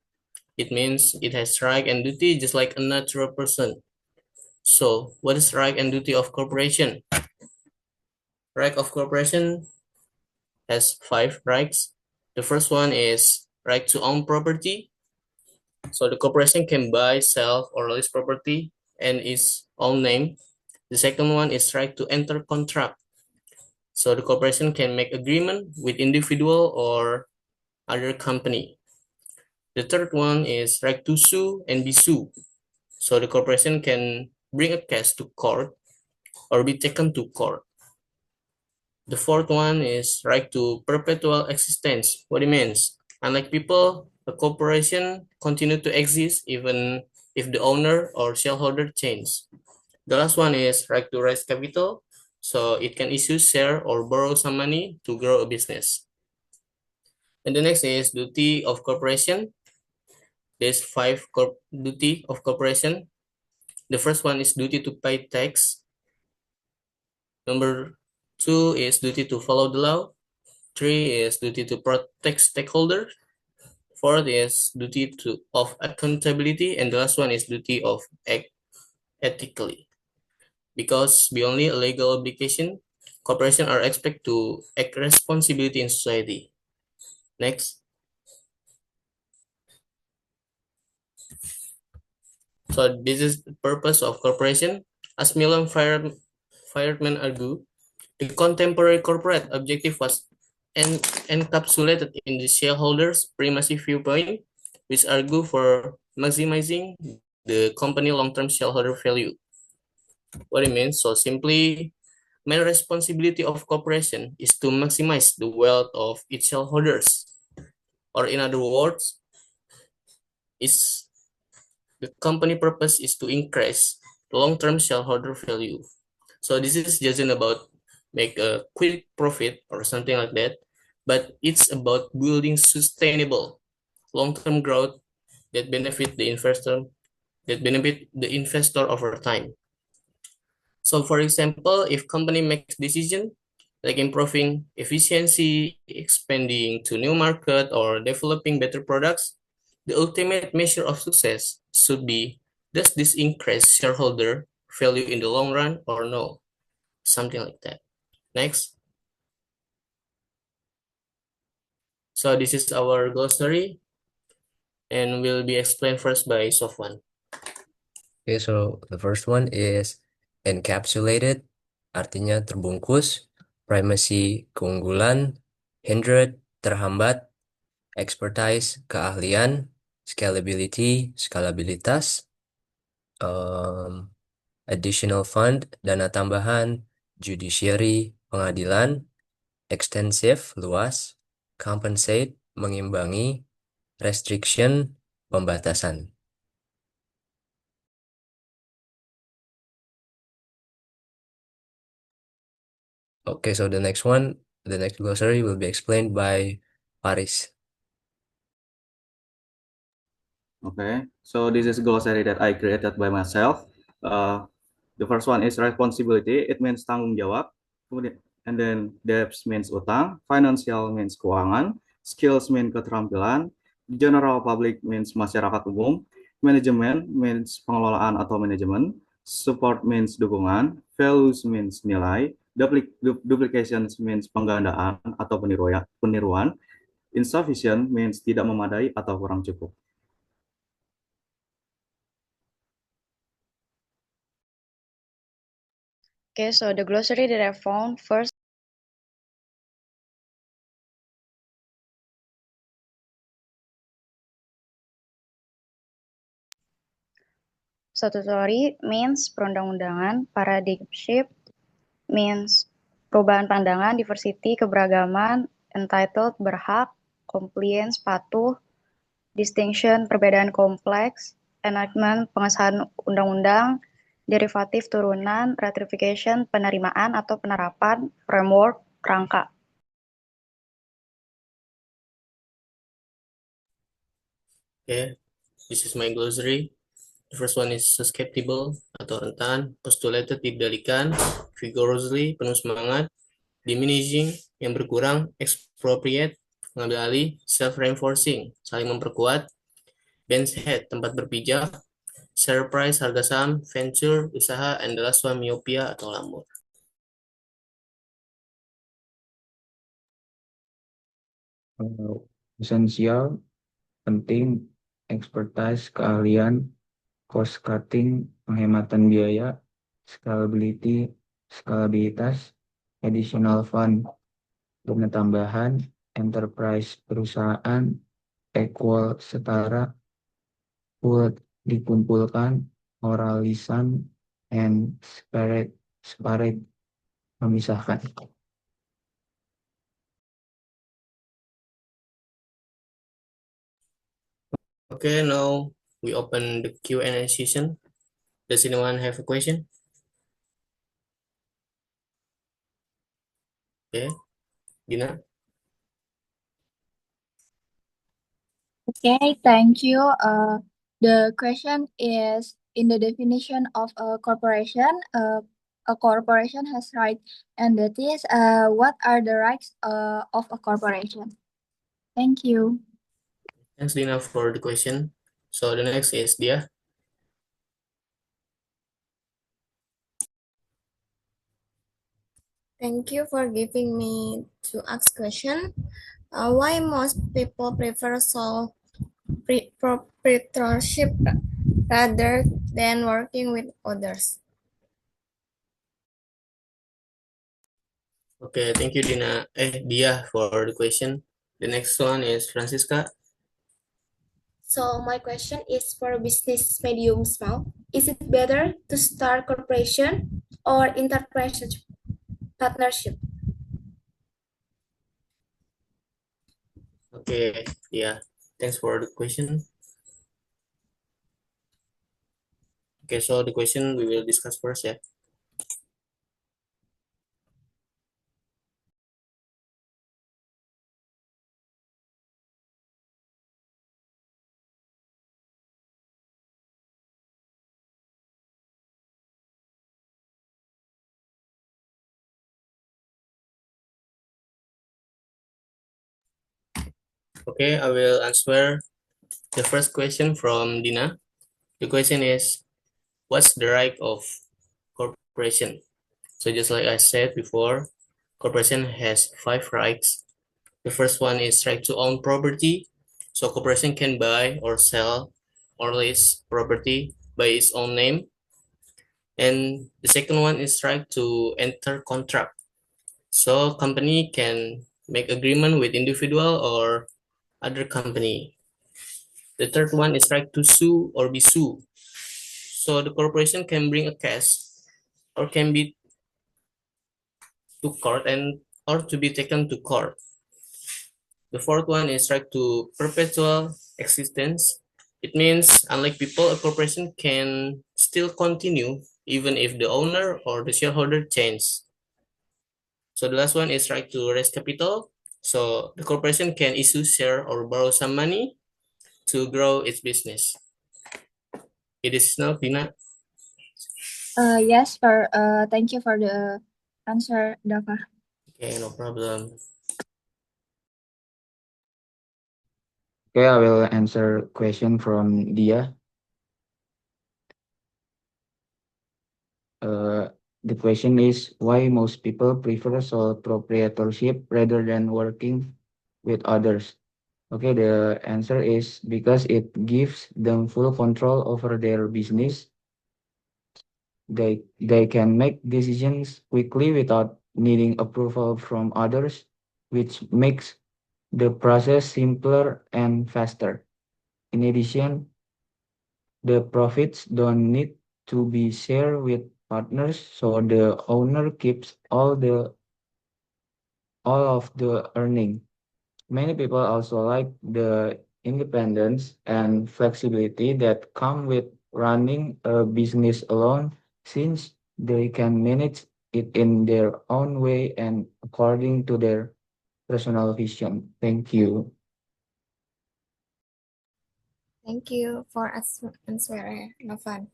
It means it has right and duty just like a natural person. So what is right and duty of corporation? Right of corporation has 5 rights. The first one is right to own property. So the corporation can buy, sell, or lease property in its own name. The second one is right to enter contract. So the corporation can make agreement with individual or other company. The third one is right to sue and be sued. So the corporation can bring a case to court or be taken to court. The fourth one is right to perpetual existence. What it means? Unlike people, a corporation continue to exist even if the owner or shareholder change. The last one is right to raise capital. So it can issue share or borrow some money to grow a business. And the next is duty of corporation. There's 5 duty of corporation. The first one is duty to pay tax. Number 2 is duty to follow the law. 3 is duty to protect stakeholders. 4th is duty of accountability, and the last one is duty of act ethically. Because beyond a legal obligation, corporations are expected to act responsibility in society. Next. So this is the purpose of corporation. As Milan Fireman argue, the contemporary corporate objective was encapsulated in the shareholders' primacy viewpoint, which argue for maximizing the company long-term shareholder value. What it means? So simply, main responsibility of corporation is to maximize the wealth of its shareholders. Or in other words, the company purpose is to increase long-term shareholder value. So this is just about make a quick profit or something like that, but it's about building sustainable long-term growth that benefit the investor over time. So for example, if company makes decision like improving efficiency, expanding to new market, or developing better products, the ultimate measure of success should be, does this increase shareholder value in the long run or no? Something like that. Next. So this is our glossary and will be explained first by Sofwan. Okay, so the first one is encapsulated, artinya terbungkus, primacy, keunggulan, hindered, terhambat, expertise, keahlian, scalability, skalabilitas, additional fund, dana tambahan, judiciary, pengadilan, extensive, luas, compensate, mengimbangi, restriction, pembatasan. Okay, so the next glossary will be explained by Paris. Okay, so this is glossary that I created by myself. The first one is responsibility. It means tanggung jawab. And then debts means utang. Financial means keuangan. Skills means keterampilan. General public means masyarakat umum. Management means pengelolaan atau manajemen. Support means dukungan. Values means nilai. Duplications means penggandaan atau peniruan. Insufficient means tidak memadai atau kurang cukup. Okay, so the glossary that I found first. Statutory means perundang-undangan, paradigm shift means perubahan pandangan, diversity, keberagaman, entitled, berhak, compliance, patuh, distinction, perbedaan kompleks, enactment, pengesahan undang-undang, derivatif, turunan, ratification, penerimaan atau penerapan, framework, kerangka. Okay, this is my glossary. The first one is susceptible atau rentan, postulated didalikan, vigorously penuh semangat, diminishing yang berkurang, expropriate mengambil alih, self-reinforcing saling memperkuat, bench head tempat berpijak, share price harga saham, venture usaha, and the last one myopia atau lamur. Esensial, penting, expertise, keahlian, cost cutting, penghematan biaya, scalabilitas, additional fund, dana tambahan, enterprise, perusahaan, equal, setara, pooled, dikumpulkan, moralisan, and separate, memisahkan. Okay, now we open the Q&A session. Does anyone have a question? Okay, Dina. Okay, thank you. The question is, in the definition of a corporation has rights and duties. What are the rights of a corporation? Thank you. Thanks, Dina, for the question. So the next is Dia. Thank you for giving me to ask question. Why most people prefer sole proprietorship rather than working with others? Okay, thank you, Dia, for the question. The next one is Francisca. So my question is for business medium small. Is it better to start corporation or enterprise partnership? Okay, yeah, thanks for the question. Okay, so the question we will discuss first, yeah. Okay, I will answer the first question from Dina. The question is, what's the right of corporation? So just like I said before, corporation has 5 rights. The first one is right to own property. So corporation can buy or sell or lease property by its own name. And the second one is right to enter contract. So company can make agreement with individual or other company. The third one is right to sue or be sued. so the corporation can bring a case or can be to court and or to be taken to court. The fourth one is right to perpetual existence. It means, unlike people, a corporation can still continue even if the owner or the shareholder change. So the last one is right to raise capital. So the corporation can issue share or borrow some money to grow its business. It is now Tina. Yes, thank you for the answer, Dava. Okay, no problem. Okay, I will answer question from Dia. The question is why most people prefer sole proprietorship rather than working with others. Okay, the answer is because it gives them full control over their business. They can make decisions quickly without needing approval from others, which makes the process simpler and faster. In addition, the profits don't need to be shared with partners, so the owner keeps all of the earning. Many people also like the independence and flexibility that come with running a business alone, since they can manage it in their own way and according to their personal vision. Thank you. Thank you for answering, Novan.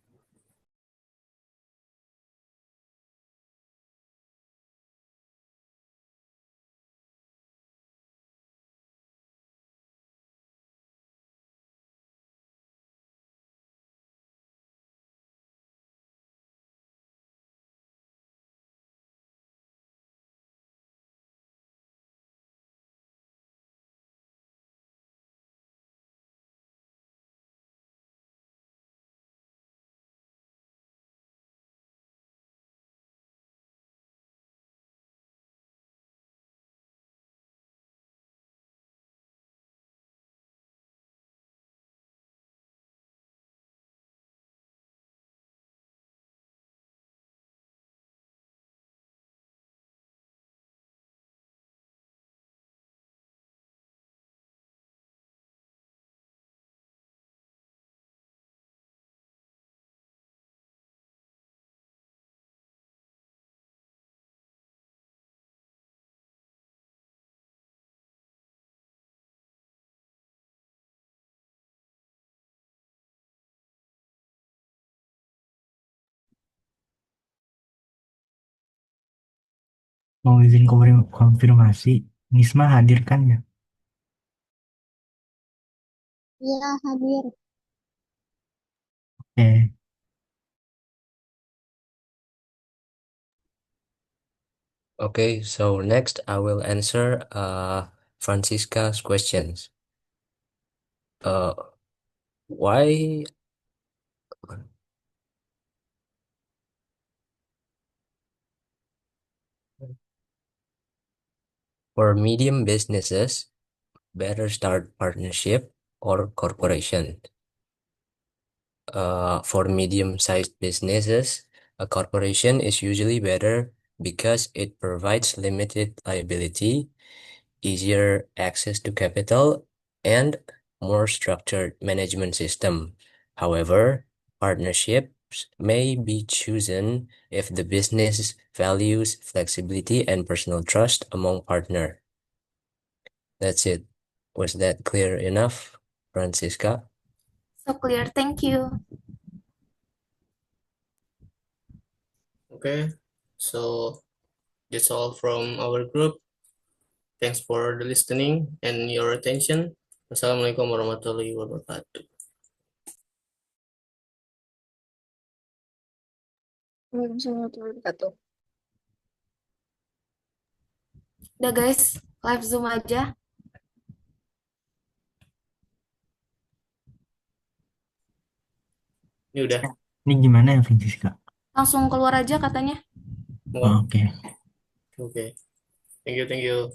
Mau izin konfirmasi, Nisma hadir kan ya? Iya, hadir. Oke. Okay, so next I will answer Francisca's questions. Why for medium businesses better start partnership or corporation? For medium-sized businesses, a corporation is usually better because it provides limited liability, easier access to capital, and more structured management system. However, partnerships may be chosen if the business values flexibility and personal trust among partner. That's it. Was that clear enough, Francisca? So clear, thank you. Okay, so that's all from our group. Thanks for the listening and your attention. Assalamualaikum warahmatullahi wabarakatuh. Waalaikumsalam warahmatullahi wabarakatuh. Udah guys, live Zoom aja. Ini udah. Ini gimana ya, Francisca? Langsung keluar aja katanya. Oh, oke. Oke. Thank you.